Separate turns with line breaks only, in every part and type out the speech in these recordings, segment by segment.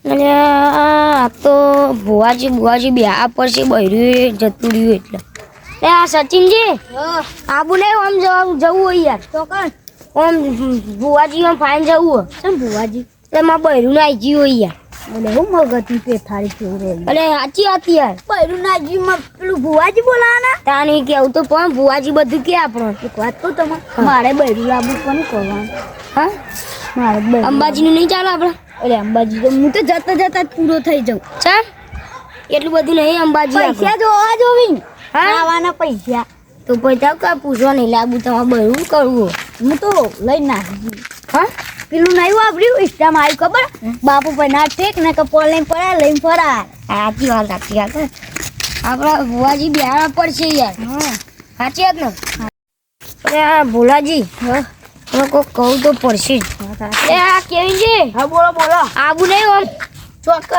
અને આ તો ભુવાજી બે આ પડશે બૈરું જતું રહ્યું એટલે એ આ સચિનજી આબુ નહીં આમ જવું હોય યાર તો કર આમ ભુવાજી આમ ફાઈન જવું હોય શું ભુવાજી એટલે મારે બૈરું ના આવી ગયું હોય યાર એટલે હું મગજની પેથારી ફેવરે એટલે સાચી હતી યાર બૈરું ના જીવમાં પેલું ભુવાજી બોલાવાના તાની કેવું તો પણ ભુવાજી બધું કે આપણો એક વાત કહું તમે મારે બૈરું લાવવું કોને કરવાનું હા મારે અંબાજીનું નહીં ચાલે આપણે એટલે અંબાજી તો હું તો જતા જ પૂરો થઈ જાઉં ચાલ એટલું બધું નહીં અંબાજી પૈસા જોવા જોવી ખાવાના પૈસા તો પૈસા કા પૂછવા નહીં લાગુ તમારે બૈરું કરવું હું તો લઈ નાખી હા પેલું નહીં વાપર્યું ઇન્સ્ટામાં આવ્યું ખબર બાપુ પૈના ઠેક ને કપોળ લઈને પડ્યા લઈને ફરા સાચી વાત આપણા ભુવાજી બિહાર પડશે યાર સાચી વાત ને અરે આ ભોલાજી તમે કોઈ કહું તો પડશે જ આ કેવીનજી હા બોલો આબુ નહીં આમ ચોક્કસ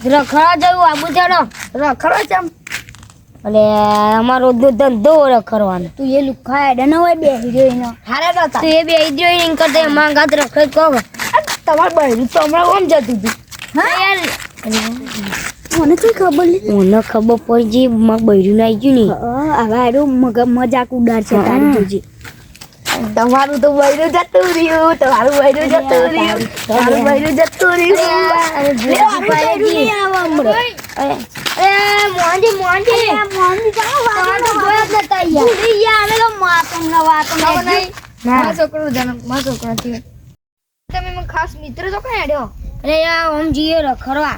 રખડા જવું આબુ ચાલો રખડો ચમ એટલે અમારો ધંધો રખડવાનો તું એ લુખા એડા ન હોય બે હિરોઈનો હારે નતા તું એ બે હિરોઈન કરતે માંગાત રખડ કહો તમાર બહેરું તો હમણાં ઓમ જતું હતું હા યાર મને કઈ ખબર નહીં મને ખબર પડી જે માર બહેરું ના આવી ગયું ને હવે આડો મજાક ઉડાડ છે તારી જોજી તમારું તો બૈરું જતું રહ્યું તમારું બૈરું જતું રહ્યું મોહનજી તમે ખાસ મિત્ર તો કઈ આડ્યો અરે ઓમ જીએ રખડવા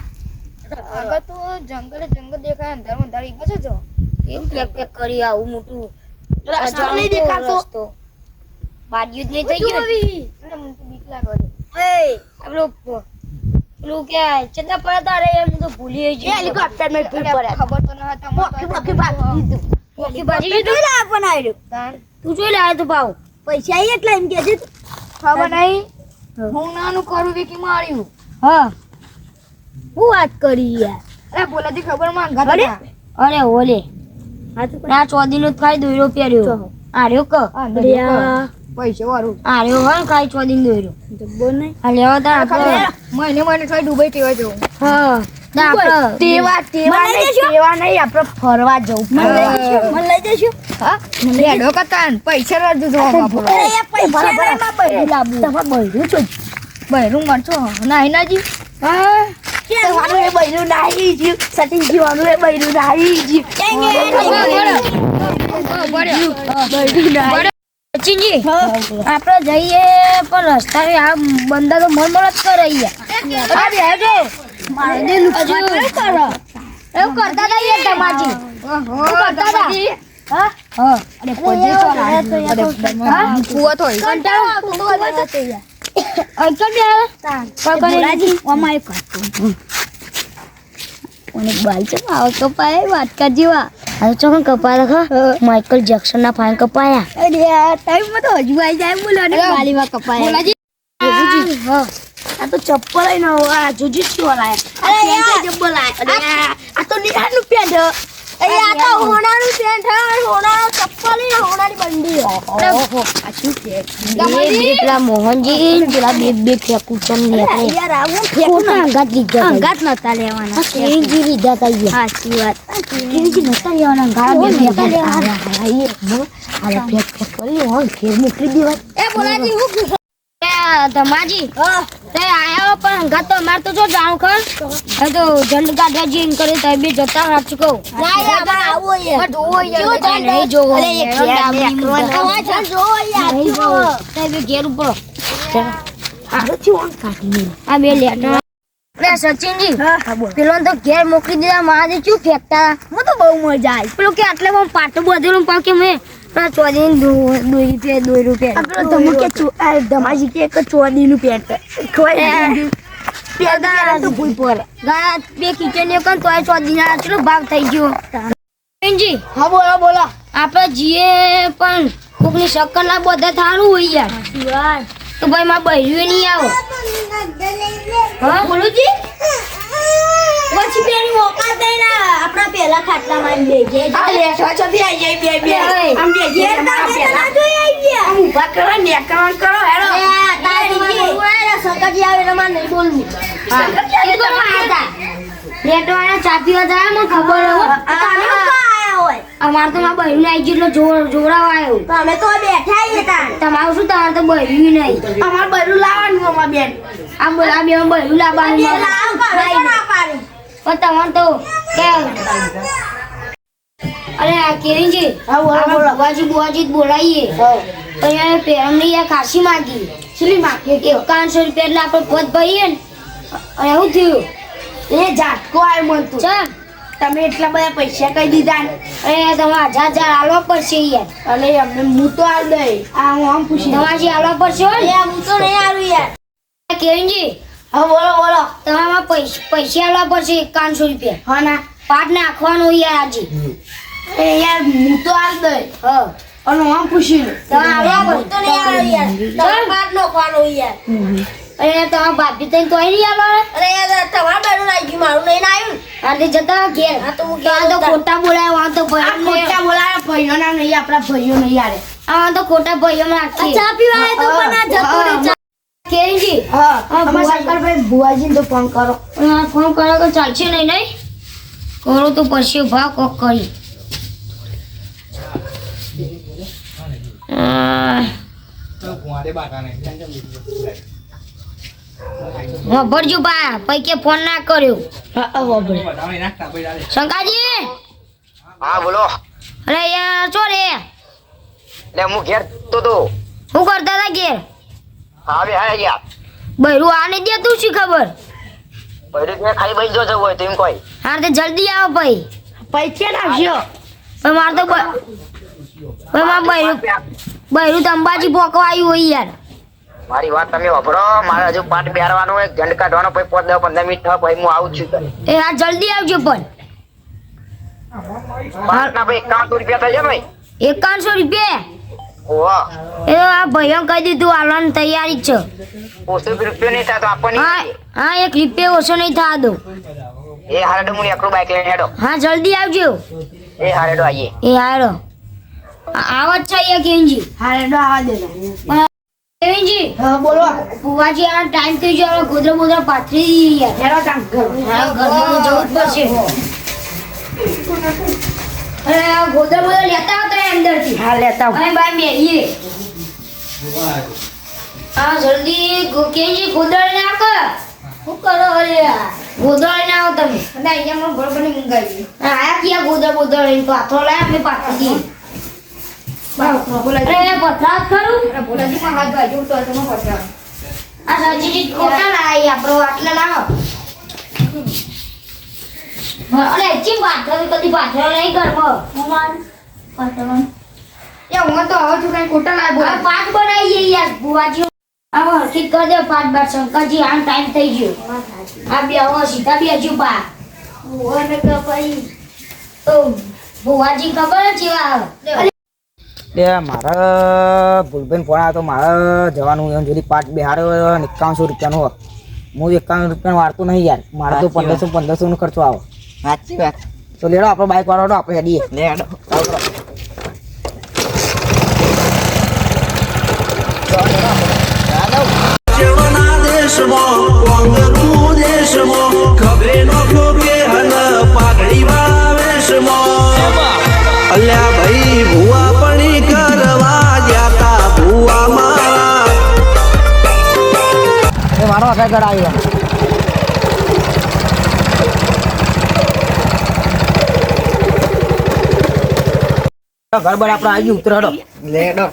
આગળ તો જંગલ દેખાય અંદર મંદારી ગયો છો એવું પેક કરી આવું મોટું રસ્તો નહીં દેખાતો બાજ્યું જ નહીં થઈ ગયું એટલે મને તો બીક લાગે એ આપણો પેલું કે ચેતા પડતા રે એમ તો ભૂલી ગઈ હેલિકોપ્ટર માં ફીર પડે ખબર તો ન હતા મોકી બાજી દીધું લા પણ આવ્યો તું જોઈ લે તો ભાવ પૈસા આઈ એટલા એમ કે છે ખબર નહીં હું નાનું કરું વેકી માર્યું હા હું વાત કરી યાર અરે બોલાથી ખબર માં ગતા અરે ઓલે આ ચોદીનો ખાઈ દોયરો પહેર્યો આર્યો ક પૈસા વાળું આર્યો હા ખાઈ ચોદીનો દોયરો જબ્બો નહીં આ લેવા તા આપણે મહિને થઈ દુબઈ ટેવા જવું હા ના આપણે તેવા નહીં આપણે ફરવા જવું મને લઈ જઈશું હા લેડો કતાન પૈસા રાજુ જો બાપરો એ પૈસા માં બૈરું લાવું તમાર બૈરું છો બૈરું મળજો નાઈ નાજી હા તમારું એ બૈરું નાઈ જીવ સટી જીવાનું એ બૈરું નાઈ જીવ સચિનજી આપણે જઈએ પણ રસ્તા આ બંદા તો મન જ કરે એવું કરતા હતા યાર તમાજી કરતા હતા હા હા અરે પોજે કુવા તો કંટાળો અંકલ બે બોલાજી ઓમાય કરતો ઓને બાલ છે આવ કપાય વાટકા જેવા હવે ચોકન કપાય લખા માઇકલ જેક્સન ના ફાઈન કપાયા અરે યાર ટાઈમ માં તો હજુ આવી જાય બોલો ને બાલીમાં કપાયા બોલાજી હા આ તો ચપ્પલ લઈ ન આ જુજી શું લાયા અરે યાર ચપ્પલ લાયા આ તો નિહાળનું પેન્ટ એ આ તો હોણાનું પેન્ટ હે હોણાનું ચપ્પલ ને હોણાની બંડી ઓહો આ શું છે પેલા મોહનજી પેલા બે ફેકું ચમ ને યાર આવું ફેકું અંગાત લીધા અંગાત નતા લેવાના કેજી લીધા તા યાર સાચી વાત કેજી નતા લેવાના અંગાત બે લેવાના હાલે ફેક કરી હોય ફેર મોકલી દેવા એ બોલાજી હું ધમાજી તે આયા પણ અંગાત તો અમાર તો જો જાવ ખર આ તો જંડ ગાડા જીન કરે તો બે જતા હાથ ચકો ના યાર આવો યાર જો યાર નહીં જો અરે એક જો યાર તે બે ઘેર ઉપર આ થી ઓન કાઢી આ બે લેટા રે સચિનજી પેલો તો ઘેર મોકલી દીધા માજે ચૂ ફેકતા મને તો બહુ મજા આવી પેલો કે આટલે હું પાટો બધેલું પાકે મે ચોદી દોઈ રૂપિયા તમે કે ધમાજી કે ચોદી નું પેન્ટ તો ભૂલ પડે બે કિચન ને કન તો ચોદી ના કેટલો ભાવ થઈ ગયો જી હા બોલો આપણે જીએ પણ કોકની શક્કર ના બધા થારું હોય યાર તો ભાઈ માં બહેર્યું નહીં આવો હા બોલો જી પછી પેલી મોકા દેના આપણા પેલા ખાટલામાં બેજે આ લેઠો છો થી આઈ જાય બે આમ બેજે ના પેલા જોઈ આઈ ગયા આમ ઉભા કરો ને કરો હેડો તારી ઓય સકજી આવે ને માં નહીં બોલવું લેટવાના ચા પીવા જાય મને ખબર હોય અમાર તો મારા બહેન આવી ગયું એટલે જોડાવા આવ્યો અમે તો બેઠા આવીએ તમારું શું તમારે તો બહેન નહીં અમારે બહેરું લાવવાનું અમાર બેન આ બોલા બે બહેરું લાવવાનું પણ તમારે તો કે અરે આ કેરીજી બુવાજી બોલાવીએ અહીંયા પેરમની યાર ખાસી માગી કેટલી માગી 5100 રૂપિયા એટલે આપણે પોત ભરીએ ને અને શું થયું એ ઝાટકો આવ્યો મન તું ચાલ તમે એટલા બધા પૈસા કહી દીધા અરે તમારે 1000 આલવા પડશે યાર અરે અમને હું તો આલ દઈ આ હું આમ પૂછી તમારે આલવા પડશે હું તો નહીં આલું યાર કેરીજી હા બોલો તમારે પૈસા આલવા પડશે 5100 રૂપિયા હા ના પાટ નાખવાનું યાર આજે યાર હું તો આલ દઈ હા અને આમ પૂછી હું તો નહીં આલું યાર પાટ નાખવાનો યાર અરે તમારા ભાભી તઈ તોય નહીં આલો અરે યાર તમારા બેનું લાગી ગયું મારું નહીં આવ્યું આતે જતા ઘેર હા તો હું તો ખોટા બોલાય આ તો ખોટા બોલાય ભાઈઓ ના નહીં આપણા ભાઈઓ નહીં યાર આ તો ખોટા ભાઈઓ માં રાખી ચા પીવા તો પણ આ જતો રે કેરીજી હા અમાર શંકરભાઈ ભુવાજી ને તો ફોન કરો હા ફોન કરો તો ચાલશે નહીં કરો તો પછી ભાવ કોક કરી ભરજો બા પૈકે ફોન ના કર્યો શંકાજી
હા બોલો
અરે યાર છો રે
લે હું ઘેર તો
શું કરતા હતા ઘેર
હા બે હા ગયા
બૈરું આને દે તું શી ખબર
પૈડી ને ખાઈ બઈ જો હોય તેમ કોઈ
હા તે જલ્દી આવો ભાઈ પૈસા નાખજો પણ માર તો પણ માર બૈરું તો અંબાજી પોકવા આવ્યું હોય યાર
મારી વાત તમે વાપરો મારે હજુ પાટ બેરવાનો એક જંડ કાઢવાનો પછી 10-15 મિનિટ થાય પછી હું આવું છું
એ હા જલ્દી આવજો પણ
પાટ ના ભાઈ 5100 રૂપિયા થઈ જાય ભાઈ
5100 રૂપિયા
ઓહો
એ આ ભાઈઓ કહી દીધું આલવાની તૈયારી જ છે
ઓછો રૂપિયો નહીં થાય તો આપણને
હા 1 રૂપિયા ઓછો નહીં થવા દો
એ હારેડો હું એકલું બાઈક લઈને હેડો
હા જલ્દી આવજો
એ હારેડો આવીએ
એ હારો આવત છે અહીંયા કેંજી હારેડો આવા દે કેંજી હા બોલો બુવાજી આ ટાઈમ થઈ ગયો ગોદરા બોદરા પાથરી યાર હેરો કામ કરો હા ઘરમાં જવું જ પડશે અરે ગોદરા બોદરા લેતા આવતો અંદરથી હા લેતા આવ ભાઈ ભાઈ મેલીએ હા જલ્દી કેંજી ગોદરા નાખ શું કરો અરે ગોદરા ના આવો તમે અને અહીંયા મને બરોબર મંગાવી આયા ક્યાં ગોદરા બોદરા લઈને પાથરો લાયા અમે પાથરી દઈએ અરે પથરાત ખરું બોલાજી માં હાથ ભાઈ જોતો તો ન પથરા આ સાચી ખોટા લાઈ આપણો આટલા લાવો અરે ચી પાથરો કદી પાથરો નહીં કરવો મોમાન પાથરો એ હું તો હવે છું કઈ ખોટા લાઈ બોલ પાઠ બનાવીએ યાર બુવાજી આવો હરખી કર દે પાઠ બાર શંકરજી આ ટાઈમ થઈ ગયો આ બે આવો સીધા બે હજુ બા ઓને કે ભાઈ તો બુવાજી ખબર છે આ
લે મારા ભૂલભાઈ ફોન આવ્યો તો મારે જવાનું એમ જોડી પાટ બિહાર્યો 5100 રૂપિયાનો હું 51 રૂપિયાનો વાળતો નહીં યાર મારે તો 1500 નો ખર્ચો આવે
સાચી વાત
તો લેડો આપણો બાઈક વાળો આપણે હેડીએ
લેડો
અલ્યા ભાઈ ભુવા પણી કરવા જાતા ભુવા મારા
એ મારો આગળ આવ્યો ઘર બર આપણે આવી ઉતરડો
લેડો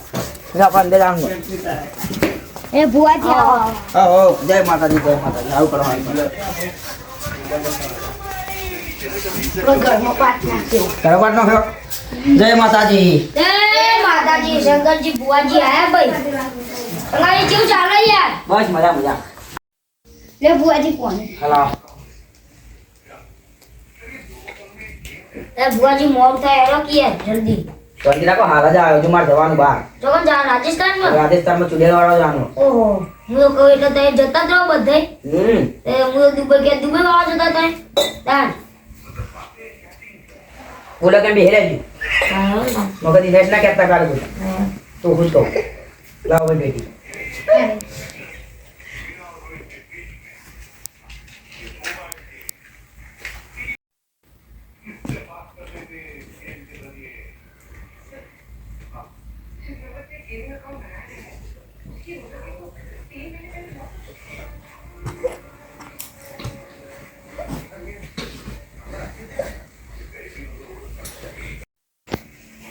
આપણે અંદર આવવાનું
એ બુવાજી આવો
હો જય માતાજી આવું કરવાનું
ઘરમાં પાઠ નાખ્યો
ઘરવાટ નો ખયો જય માતાજી શંકરજી બુવાજી આયા ભાઈ તમારે કેવું ચાલે યાર બસ મજા મજા
લે બુવાજી કોણ
હલો
એ બુવાજી મોડ થાય એરો કે યાર જલ્દી
જલ્દી રાખો હાલ જ આવ્યો છું મારે જવાનું બહાર
જોગન જા
રાજસ્થાનમાં ચુડેલ વાળો જવાનું
ઓહો હું તો કહું એટલે તમે જતા જ રહો બધાય એ હું તો દુબઈ વાળા જતા તમે તાન
બોલે કે બેહરે જ મગજ નેટ ના કેતા કાઢું તો ખુશ કહું લાવ ભાઈ બેટી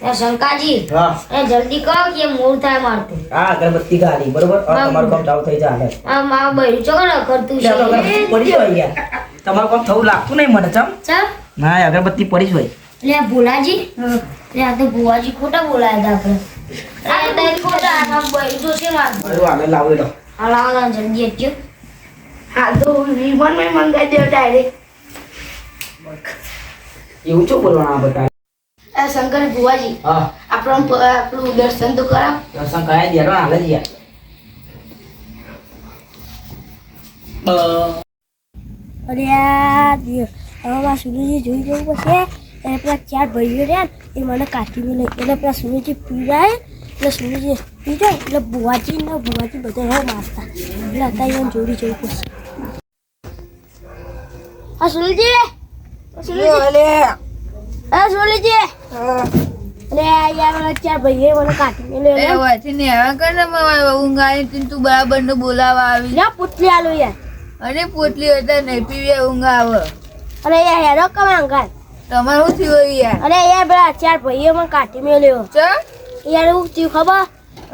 એ શંકાજી
હા
એ જલ્દી કહો કે મોડું થાય મારતું
આ અગરબત્તી ગાડી બરોબર હવે
હા.
તમારું કામ ચાલુ થઈ જાય
આ મારા બૈરું ચોકડ કરતું
એટલે આ અગરબત્તી
છે
પડી હોય યાર તમારું કામ થવું લાગતું નહીં મને ચમ
ચાલ
ના એ અગરબત્તી પડી જ હોય
એટલે આ ભોલાજી એટલે આ તો ભુવાજી ખોટા બોલાયા હતા આપણે આ તો ખોટા આ બૈરું જોશે મારતું
બરોબર આગળ લાવો લો
હાલ આવો જલ્દી આપજો હાલ તો વિમાન માં મંગાઈ દો ડાયરેક્ટ
એવું શું બોલવાના આ બધા
આ શંકર ભુવાજી
હા
આપણું દર્શન તો કરાવ
દર્શન કરાવી દેવાનો હાલ જ યાર
અરે યાર હવે મારા સુરેજી જોઈ જવું પડશે એટલે પેલા 4 ભાઈઓ રહ્યા ને એ મને કાઢી મેં એટલે પેલા સુરેજી પી જાય એટલે સુરેજી પી જાય એટલે ભુવાજી બધા હવે મારતા એટલે અત્યારે એને જોડી જવું પડશે હા સુરેજી હા સુરેજી અરે યાર મને 4 ભાઈઓ મને કાઢી મેં
ઊંઘ આવી તું બરાબર નો બોલાવા આવી
ના પૂછલી આલો યાર
અને પોટલી હતા નહીં પીવે ઊંઘ આવે
અરે યાર હેરો કમાંગાર
તમારે શું થયું યાર
અરે યાર પેલા 4 ભાઈઓ મને કાઢી મેલ્યો
ચા
યાર એવું થયું ખબર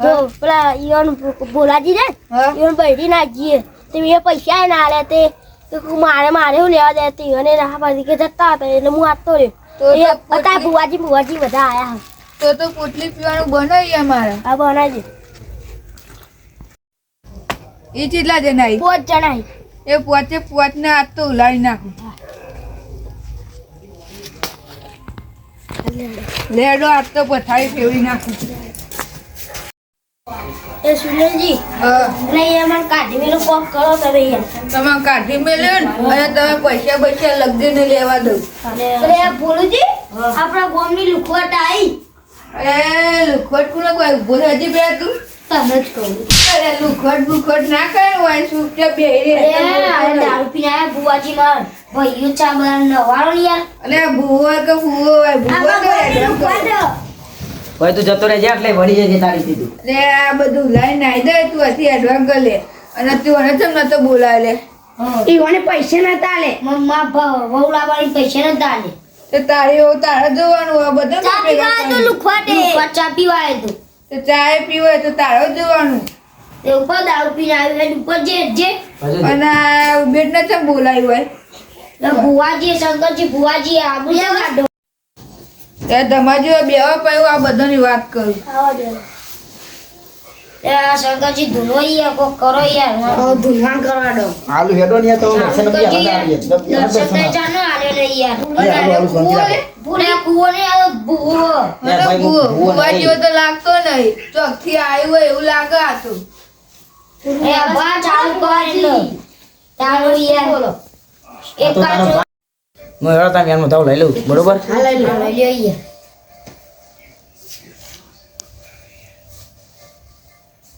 જો પેલા ઈવન બોલાજી ને
હા?
ઈવન બૈરી નાખીએ તે એ પૈસા ના આલે તે મારે હું લેવા દે તે અને ના પાછી કે જતા હતા એટલે હું આતો રહ્યો
તો
એ
પોટલી-
હતા ભુવાજી બધા આયા
તો પોટલી પીવાનું બનાવી મારે
હા બનાવજે
એ કેટલા જણા આવી
5 જણા
એ પોચ ને હાથ તો ઉલાડી નાખું લેડો હાથ તો પથારી ફેરવી નાખું
એ સુરેશજી એટલે એ મને કાઢી મેલો કોક કરો તમે યાર
તમે કાઢી મેલ્યો ને અને તમે પૈસા લગી ને લેવા દઉં
અરે ભોલુજી આપણા ગામની લુખવટ આવી
અરે લુખવટ કોને કોઈ ઉભો હજી બે તું
તને જ કહું
અરે લુખવટ ના કરે હોય શું કે બે
અરે દારૂ પીને આયા ભુવાજી માર ભાઈઓ ચા બધા નવાળો ને યાર
અને ભૂવો કે ભૂવો હોય ભૂવો
આપણા ગામની લુખવટ
ભાઈ તું જતો રહેજે એટલે વળી જજે તારી સીધું
લે આ બધું લાઈન નાઈ દે તું હતી એડવાન્સ કરી લે અને તું મને ચમ નતો બોલાવે લે
ઈવોને પૈસા નતા આલે મમ્મા વહુ લાવવાની પૈસા નતા આલે
તો તારે તારે જોવાનું આ બધા
ચા પીવા તો લુખવાટે ચા પીવા તો
તો ચાય પીવાય તો તારે જોવાનું
તે ઉપર દારૂ પીને આવ્યો એટલે ઉપર જે
હજુ
અને આ બેટ ને ચમ બોલાવી હોય
એટલે ભુવાજી શંકરજી ભુવાજી આબુ ના કાઢો
એ તમારી જો બેવા પાયો આ બધાની વાત કરું
આવો દે એ આ શંકરજી ધૂનો યાર કોક કરો યાર ધૂનવાન કરવા દો
આલુ હેડો ને તો
શંકરજી દર્શન તે ચાનો આલે ને યાર પૂરે કુવો ને આ ભૂવો
અને
ભાઈ,
ભૂવો
ભૂવો
ભૂવા
નહીં.
જેવો તો લાગતો નહીં ચોકથી આવ્યું હોય એવું લાગે આ તો
એ બા ચાલુ કરી ચાલુ યાર બોલો એક કાચો
હું હેડો તમે એનો દાવ લઈ લઉં બરોબર
લઈ લ્યો યાર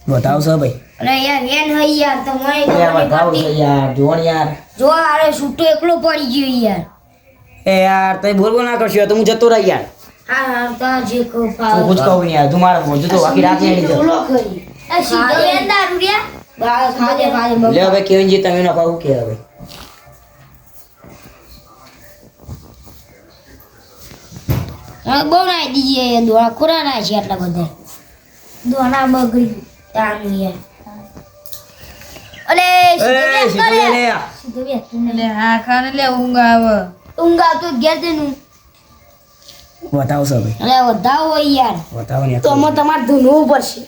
બતાવશો ભાઈ
અરે યાર વેન હઈ યાર તમારે
યાર
ખબર
બતાવ
નહીં પડતી.
યાર જોણ યાર
જો આરે છૂટો એકલો પડી ગયો યાર
એ યાર તઈ બોલ ના કરશો તો હું જતો રહી યાર
હા હા તો જે કો
તું
પાવ
કુછ કહું નહીં યાર તું મારા મોજું તો આખી રાત નહીં લીધો
બોલો ખરી આ સીધો વેન દારૂ રહ્યા બા ખાજે ખાજે
લે હવે કેવી જી તમે ન કહું કે હવે
હા બહુ નાઈ દીજીએ દોડા ખોરા ના છે આટલા બધા દોડા બગડી તાનું યાર અલે
એ સીધો લે લે
સીધો બે
એટલે હા ખાને લે ઊંઘ આવે
ઊંઘ આવતો ઘેર તેનું
બતાવશો ભાઈ
અરે વધાવો હોય યાર
બતાવો ને
તો અમે તમારે ધૂનવું પડશે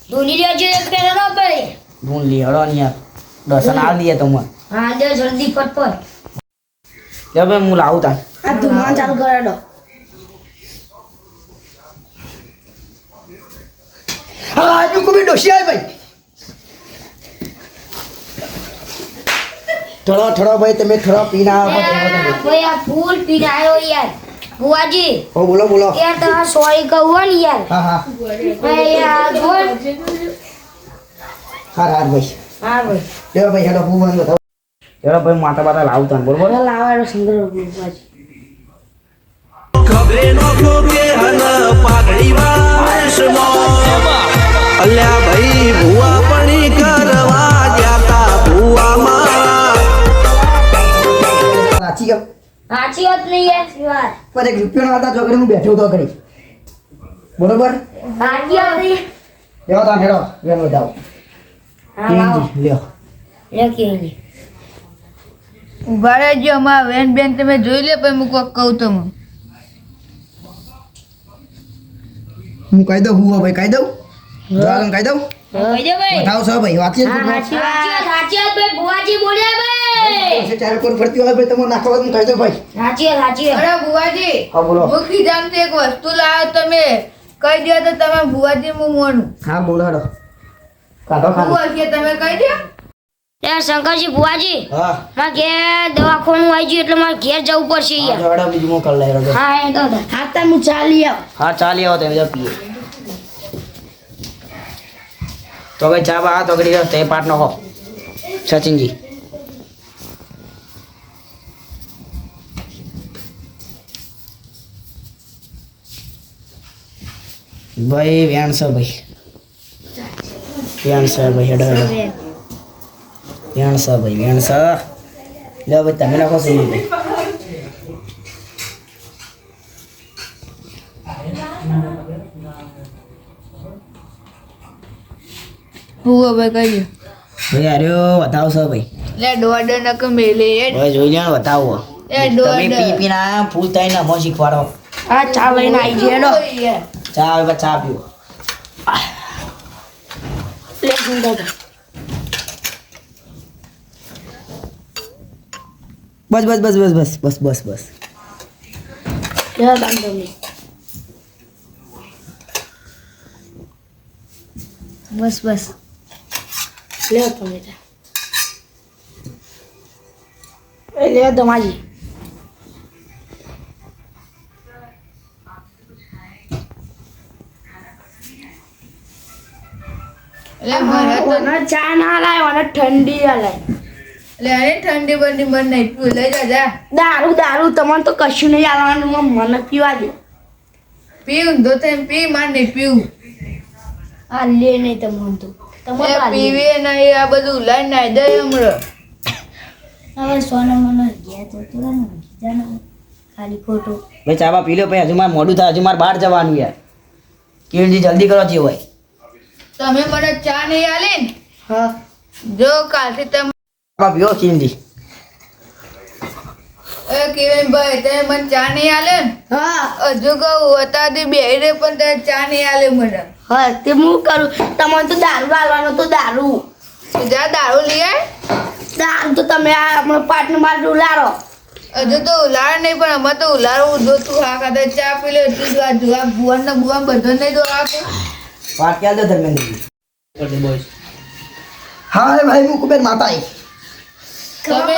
ધૂની લેજો એક પેલા ન પડે
હું લી હેડો ને યાર દર્શન આલ દઈએ તો મને
હા દે જલ્દી ફટફટ
લે ભાઈ હું લાવું તા
આ ધૂનવા ચાલુ કરે દો
હા આજુ કોબી ડોસી આય ભાઈ થોડો ભાઈ તમે થોડો પીને આવો
ભાઈ આ ફૂલ પીને આવ્યો યાર બુઆજી
ઓ બોલો
યાર તમારે સોરી કહું ને યાર
હા હા
ભાઈ આ જોર
હા ભાઈ
હા ભાઈ
લે ભાઈ હેડો હું બંધ બતાવો હેડો ભાઈ માતા બાતા લાવું તા બરોબર
લાવાડો સુંદર બુઆજી
ખબરે નો કે હન પાઘડી વાસનો અલ્યા ભાઈ ભુવા પણી કરવા જાતા ભુવા મારા
સાચી ગયો
સાચી વાત નહીં યાર શિવાર
પર એક રૂપિયો ના હતા ચોકડી હું બેઠો તો કરી બરોબર
સાચી વાત છે.
લ્યો તા હેડો વેન વધાવો
હા લાવો
લ્યો
લે કેજી
ઉભા રહેજો અમારા વેન બેન તમે જોઈ લે પછી હું કોક કહું તમને.
હું કહી દઉં હું ભાઈ કહી દઉં જવાનું કહી દઉં
કહી દે ભાઈ.
બતાવો છો ભાઈ વાત છે
હા સાચી વાત ભાઈ ભુવાજી બોલ્યા ભાઈ.
ચાર કોર ફરતી હોય ભાઈ તમે નાખો હું કહી દઉં ભાઈ
સાચી વાત.
અરે બુવાજી
હા બોલો
હું કીધામ એક વસ્તુ લાવ્યો તમે કહી દો તો તમે બુવાજી હું મોનું
હા બોલો હેડો કાઢો
હું
ખાલી
હશે તમે કહી દો.
યાર શંકરજી ભુવાજી
હા
મારે ઘેર દવાખાનું આવી ગયું એટલે મારે ઘેર જવું પડશે યાર.
હેડો બીજું હું કરી લઈ હેડો
હા એ તો હા તમે ચાલી આવો.
હા ચાલી આવો તમે બધા પીએ તો ભાઈ ચા બા તો કરી તે પાટ નો હો સચિનજી ભાઈ વ્યાણ સર ભાઈ વ્યાણ સર ભાઈ હેડો હેડો વ્યાણ સર ભાઈ વ્યાણ સર લે ભાઈ તમે નાખો સુની ભાઈ
હું હવે કહી દો.
ભાઈ આર્યો બતાવો સર ભાઈ
લે દોડ નક મેલે એ
ભાઈ જોઈ લે બતાવો
એ
તમે પી
દોડ
પીને આયા ફૂલ થઈને અમો શીખવાડો
હા ચા લઈને આવી જઈએ હેડો.
ચા આવે ચા પીવો
લે સુંદર તો.
બસ બસ બસ બસ બસ બસ બસ બસ
લે તાન તમે. બસ બસ લે તમે ચા. એ લે તમારી
લે મારા તો
મને ચા ના લાય મને ઠંડી લાય.
લે અરે ઠંડી બંડી બંધ નહીં તું લઈ જા જા
દારૂ દારૂ તમને તો કશું નહીં આવવાનું મને પીવા દે.
પીવું તો તેમ પી માર નહીં પીવું
આ લે નહીં તમને તો
એ પીવી નહીં આ બધું લઈને નાઈ દે હમણાં.
હવે સોના મને ગયા તો તું જાને ખાલી ખોટો.
ભાઈ ચા બા પી લો ભાઈ હજુ મારે મોડું થાય હજુ મારે બહાર જવાનું યાર કિરણજી જલ્દી કરો છે ભાઈ
તમે મને ચા નહીં આલી ને
હા
જો કાલથી તમે
બા પીઓ કિરણજી
એ કિરણભાઈ તમે મને ચા નહીં આલે ને
હા
હજુ કહું અત્યારથી બેહી રે પણ તમે ચા નહીં આલે મને
હા તે હું કરું તમને તો દારૂ લાવવાનો તો દારૂ
તો જા દારૂ લઈ આય.
દારૂ તો તમે આ હમણાં પાટનું બાટલું લારો.
હજુ તો ઉલાળ નહીં પણ અમે તો ઉલાળું જો તું હા ખાતે ચા પી લે તું જો આ જુવા ભુવન ને ભુવન બધો નહીં તો આપે
વાત ક્યાં દો ધર્મેન્દ્રજી હા ભાઈ હું કુબેર માતા
તમે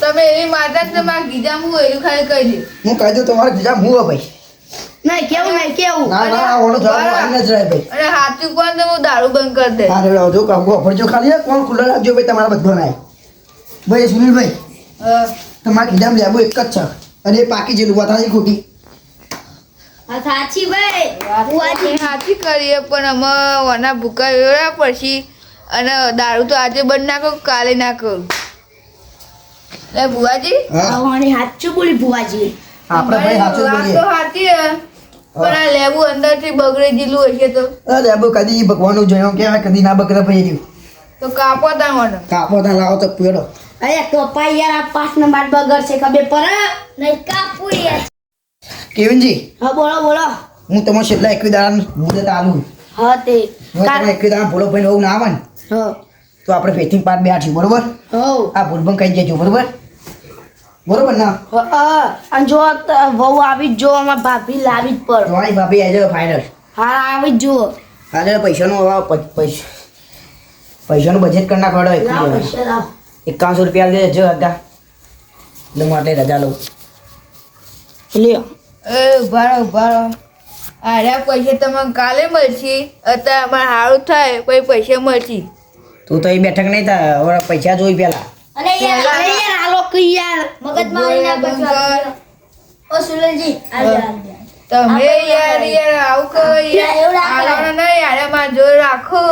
તમે એવી માતા જ મારા ગીજા હું એનું ખાલી કહી દે
હું કહી દઉં તમારે બીજા હું હો ભાઈ
નહીં કેવું નહીં કેવું.
ના ના ઓલો જવાનું આને જ રહે ભાઈ
અને હાથું કોણ તો હું દારૂ બંધ કરી દે
હા રે જો કહો ફરજો ખાલી કોણ ખુલ્લો રાખજો ભાઈ તમારા બધો નાય ભાઈ સુનિલભાઈ તમારા કીધામ લેબુ એક જ છે અને એ પાકી જેલું વાતાની ખોટી
સાચી ભાઈ
આપણે હાથી કરીએ પણ અમે ઓના ભૂકા વેરા પછી અને દારૂ તો આજે બંધ ના કરું કાલે ના કરું લે બુઆજી
હા
આવવાની સાચું બોલી ભુવાજી.
આપણે ભાઈ સાચું
વાત
બોલીએ
તો હાથી હે પણ આ લેબુ અંદરથી બગડી ગયેલું હશે તો
લેબુ કદી ભગવાનનું જોયો કહેવાય કદી ના બગડે ભાઈ રહ્યું
તો કાપો તા મને
કાપો તા લાવો તો પીડો
અરે કપા યાર આ 5 નંબર બગડશે ખબર પડે નહીં કાપું યાર.
કેવિનજી
હા બોલો બોલો.
હું તમારે છેલ્લા 21 દાડા મુદત આલું
હા તે
જો તમે 21 દાડા ભોળો ભાઈ ના આવે ને
હા
તો આપણે ફેથિંગ પાટ બેઠી બરોબર
હો
આ ભૂલભંગ કહી દેજો બરોબર બરોબર ના
હા અને જો વહુ આવી જ જો અમાર ભાભી લાવી જ પર.
તમારી ભાભી આજે ફાઇનલ
હા આવી જ જુઓ.
આજે પૈસાનું પૈસાનું બજેટ કરી નાખવાડો
લાવ પૈસા લાવ.
5100 રૂપિયા દેજો હતા એટલે માટે રજા લઉં
લ્યો
એ ઉભા રહો આર્યા પૈસા તમને કાલે મળશે અત્યારે અમારે સારું થાય પછી પૈસા મળશે
તું તો એ બેઠક નહીં થાય હવે પૈસા જોઈ પેલા
અરે યાર આ લોકો યાર મગજ મારી ના બચવા. ઓ સુરલજી
તમે યાર આવું કહો યાર
એવું ના કરાય.
આલાનો નહીં યાર માર જોર રાખો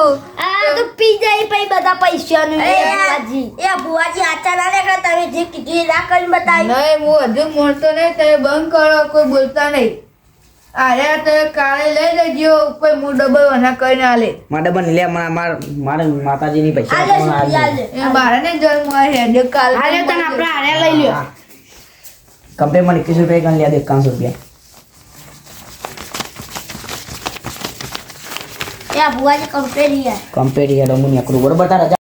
આ તો પી જાય પછી બધા પૈસાનું ભુવાજી. એ ભુવાજી આચા ના લે તમે જે કીધું એ ના કરીને બતાવી.
નહીં હું હજુ મળતો નહીં તમે બંધ કરો કોઈ બોલતા નહીં અરે તો કાલે લઈ લેજો ઉપર હું ડબલ વના કરીને આલે
મારે બને લે મારે માતાજીની પૈસા
એ મારે ને જન્મ હેડે કાલે
હાલે તને આપણે હારે લઈ લ્યો
કંપની માં 21 રૂપિયા ગણ લે 51 રૂપિયા
એ આ ભુવાજી કંપેરી યાર
કંપેરી હેડો હું નીકળું બરોબર તારા